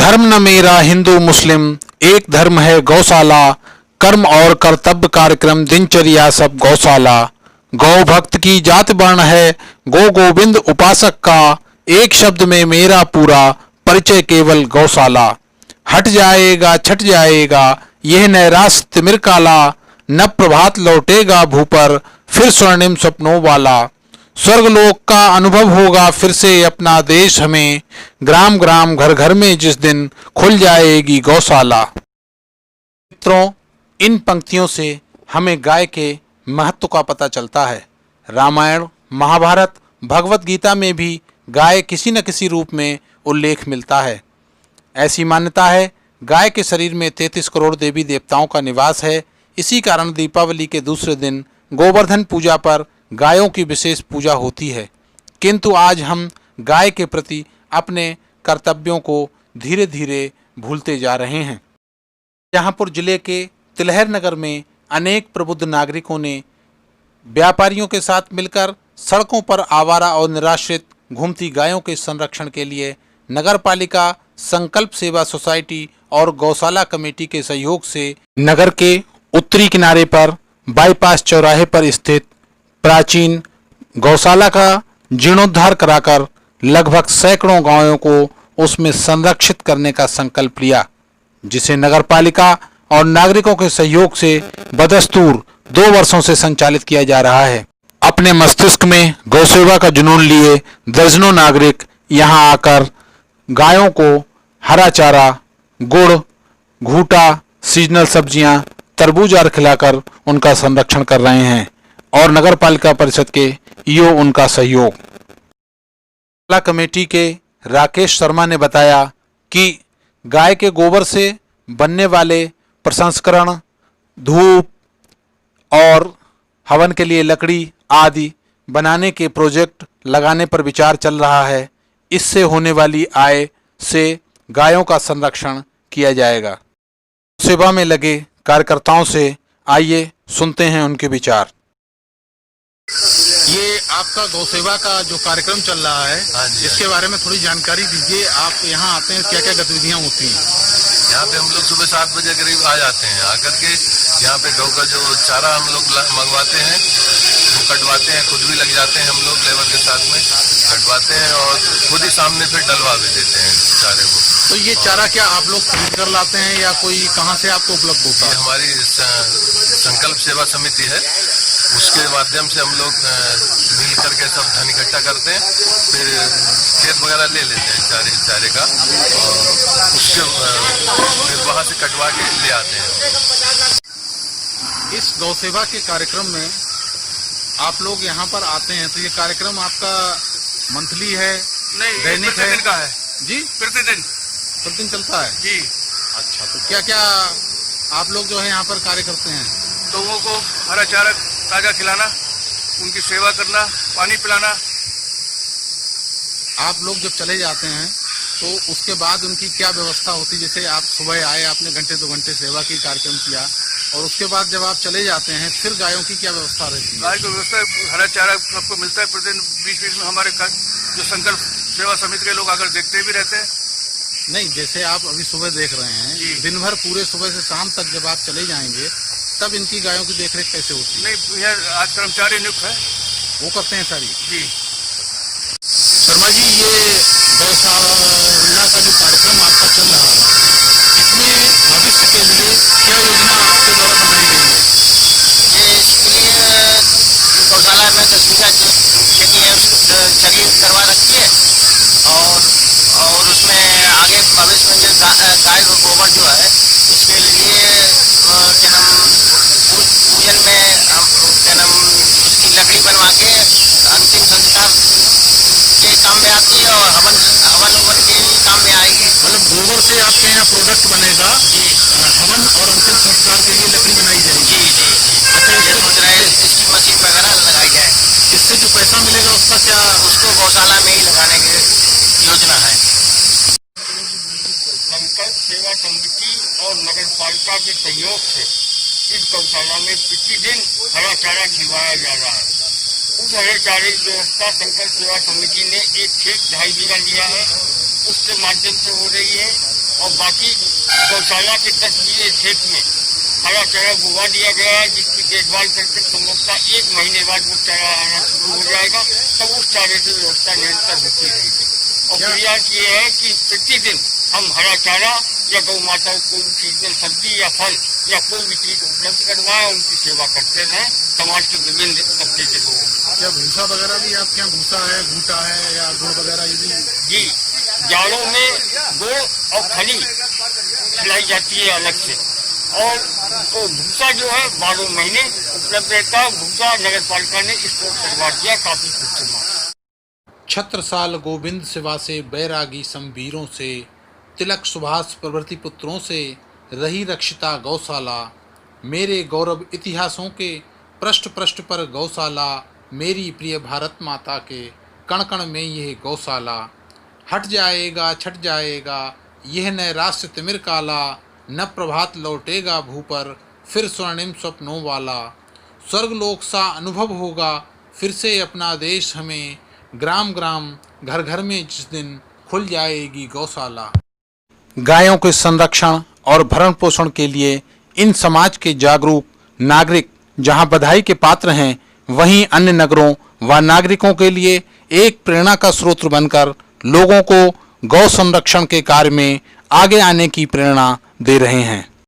धर्म न मेरा हिंदू मुस्लिम, एक धर्म है गौशाला। कर्म और कर्तव्य कार्यक्रम दिनचर्या सब गौशाला। गौ भक्त की जात वर्ण है, गो गोविंद उपासक का। एक शब्द में मेरा पूरा परिचय केवल गौशाला। हट जाएगा छट जाएगा यह नैराश्य तिमिर काला। न प्रभात लौटेगा भू पर फिर स्वर्णिम सपनों वाला। स्वर्गलोक का अनुभव होगा फिर से अपना देश हमें। ग्राम ग्राम घर घर में जिस दिन खुल जाएगी गौशाला। मित्रों, इन पंक्तियों से हमें गाय के महत्व का पता चलता है। रामायण, महाभारत, भगवत गीता में भी गाय किसी न किसी रूप में उल्लेख मिलता है। ऐसी मान्यता है गाय के शरीर में 33 करोड़ देवी देवताओं का निवास है। इसी कारण दीपावली के दूसरे दिन गोवर्धन पूजा पर गायों की विशेष पूजा होती है। किंतु आज हम गाय के प्रति अपने कर्तव्यों को धीरे धीरे भूलते जा रहे हैं। जहाँपुर जिले के तिलहर नगर में अनेक प्रबुद्ध नागरिकों ने व्यापारियों के साथ मिलकर सड़कों पर आवारा और निराश्रित घूमती गायों के संरक्षण के लिए नगर पालिका, संकल्प सेवा सोसाइटी और गौशाला कमेटी के सहयोग से नगर के उत्तरी किनारे पर बाईपास चौराहे पर स्थित प्राचीन गौशाला का जीर्णोद्धार कराकर लगभग सैकड़ों गायों को उसमें संरक्षित करने का संकल्प लिया, जिसे नगर पालिका और नागरिकों के सहयोग से बदस्तूर 2 वर्षों से संचालित किया जा रहा है। अपने मस्तिष्क में गौसेवा का जुनून लिए दर्जनों नागरिक यहां आकर गायों को हरा चारा, गुड़, घूटा, सीजनल सब्जियां, तरबूज आदि खिलाकर उनका संरक्षण कर रहे हैं और नगर पालिका परिषद के ईओ उनका सहयोग। गौशाला कमेटी के राकेश शर्मा ने बताया कि गाय के गोबर से बनने वाले प्रसंस्करण, धूप और हवन के लिए लकड़ी आदि बनाने के प्रोजेक्ट लगाने पर विचार चल रहा है। इससे होने वाली आय से गायों का संरक्षण किया जाएगा। सेवा में लगे कार्यकर्ताओं से आइए सुनते हैं उनके विचार। ये आपका गौसेवा का जो कार्यक्रम चल रहा है, इसके बारे में थोड़ी जानकारी दीजिए। आप यहाँ आते हैं, क्या क्या गतिविधियाँ होती हैं? यहाँ पे हम लोग सुबह 7 बजे करीब आ जाते हैं। आकर के यहाँ पे गौ का जो चारा हम लोग मंगवाते हैं, वो कटवाते हैं, खुद भी लग जाते हैं हम लोग लेबर के साथ में, कटवाते हैं और खुद ही सामने फिर डलवा भी देते हैं चारे को। तो ये चारा क्या आप लोग खरीद कर लाते हैं या कोई कहाँ से आपको उपलब्ध होता है? हमारी संकल्प सेवा समिति है, उसके माध्यम से हम लोग मिल करके सब धन इकट्ठा करते हैं, फिर खेत वगैरह ले लेते हैं चारे का और उसके फिर वहाँ से कटवा के ले आते हैं। इस गौसेवा के कार्यक्रम में आप लोग यहाँ पर आते हैं, तो ये कार्यक्रम आपका मंथली है? नहीं, दैनिक है? का है जी, प्रतिदिन चलता है जी। अच्छा, तो क्या क्या आप लोग जो है यहाँ पर कार्य करते हैं? लोगों को हरा चारा ताजा खिलाना, उनकी सेवा करना, पानी पिलाना। आप लोग जब चले जाते हैं तो उसके बाद उनकी क्या व्यवस्था होती है? जैसे आप सुबह आए, आपने घंटे 2 घंटे सेवा की कार्यक्रम किया और उसके बाद जब आप चले जाते हैं फिर गायों की क्या व्यवस्था रहती है? गाय की व्यवस्था, हरा चारा सबको मिलता है प्रतिदिन। बीच में हमारे जो संकल्प सेवा समिति के लोग आकर देखते भी रहते हैं। नहीं, जैसे आप अभी सुबह देख रहे हैं, दिन भर पूरे सुबह से शाम तक जब आप चले जाएंगे तब इनकी गायों की देखरेख कैसे होती है? नहीं, यह आज कर्मचारी नियुक्त है, वो करते हैं सारी। जी। शर्मा जी, ये गौशाला का जो कार्यक्रम आपका चल रहा है, इसमें भविष्य के लिए क्या योजना आपके द्वारा बनाई गई है? ये इसके लिए गौशाला में 10 बीघा खेती जगह करवा रखी है और उसमें आगे भविष्य में जो गाय का गोबर जो है इसके लिए पूजन में उसकी लकड़ी बनवा के अंतिम संस्कार के काम में आती है और हवन के भी काम में आएगी। मतलब गोबर से आपके यहाँ प्रोडक्ट बनेगा, हवन और अंतिम संस्कार के लिए लकड़ी बनाई जाएगी। अच्छा, ये सोच रहे हैं इसकी मशीन वगैरह लगाई जाए। इससे जो पैसा मिलेगा उसका क्या? उसको गौशाला में ही लगाने की योजना है। संकल्प सेवा समिति और नगर पालिका के सहयोग से इस गौशाला में प्रतिदिन हरा चारा खिलवाया जा रहा है। उस हरे चारे की व्यवस्था संकल्प सेवा समिति ने एक खेत 2.5 बीघा लिया है, उसके माध्यम से हो रही है। और बाकी गौशाला के 10 बीघे खेत में हरा चारा बुवा दिया गया है, जिसकी देखभाल करके संभवतः 1 महीने बाद वो चारा आना शुरू हो जाएगा। तब उस चारे की व्यवस्था निरंतर होती रहेगी। और प्रयास ये है कि प्रतिदिन हम हरा चारा या गौ माताओं को सीजनल सब्जी या फल या कोई भी चीज उपलब्ध करवाएं, उनकी सेवा करते रहें समाज के विभिन्न तबके के लोगों को। क्या भूसा वगैरह भी आपके यहाँ भूसा है, भूटा है या गुड़ वगैरह ये भी? जी, जाड़ों में गुड़ और खली खिलाई जाती है अलग से, और तो भूसा जो है 12 महीने उपलब्ध रहता है। भूसा नगर पालिका ने स्टोर करवा दिया काफी कुछ। छत्रसाल गोविंद सेवा से बैरागी समवीरों से, तिलक सुभाष प्रभृति पुत्रों से रही रक्षिता गौशाला। मेरे गौरव इतिहासों के पृष्ठ पृष्ठ पर गौशाला, मेरी प्रिय भारत माता के कण कण में यह गौशाला। हट जाएगा छट जाएगा यह न राष्ट्र तिमिर काला, न प्रभात लौटेगा भू पर फिर स्वर्णिम स्वप्नों वाला। स्वर्गलोक सा अनुभव होगा फिर से अपना देश हमें, ग्राम ग्राम घर घर में जिस दिन खुल जाएगी गौशाला। गायों के संरक्षण और भरण पोषण के लिए इन समाज के जागरूक नागरिक जहां बधाई के पात्र हैं, वहीं अन्य नगरों व नागरिकों के लिए एक प्रेरणा का स्रोत बनकर लोगों को गौ संरक्षण के कार्य में आगे आने की प्रेरणा दे रहे हैं।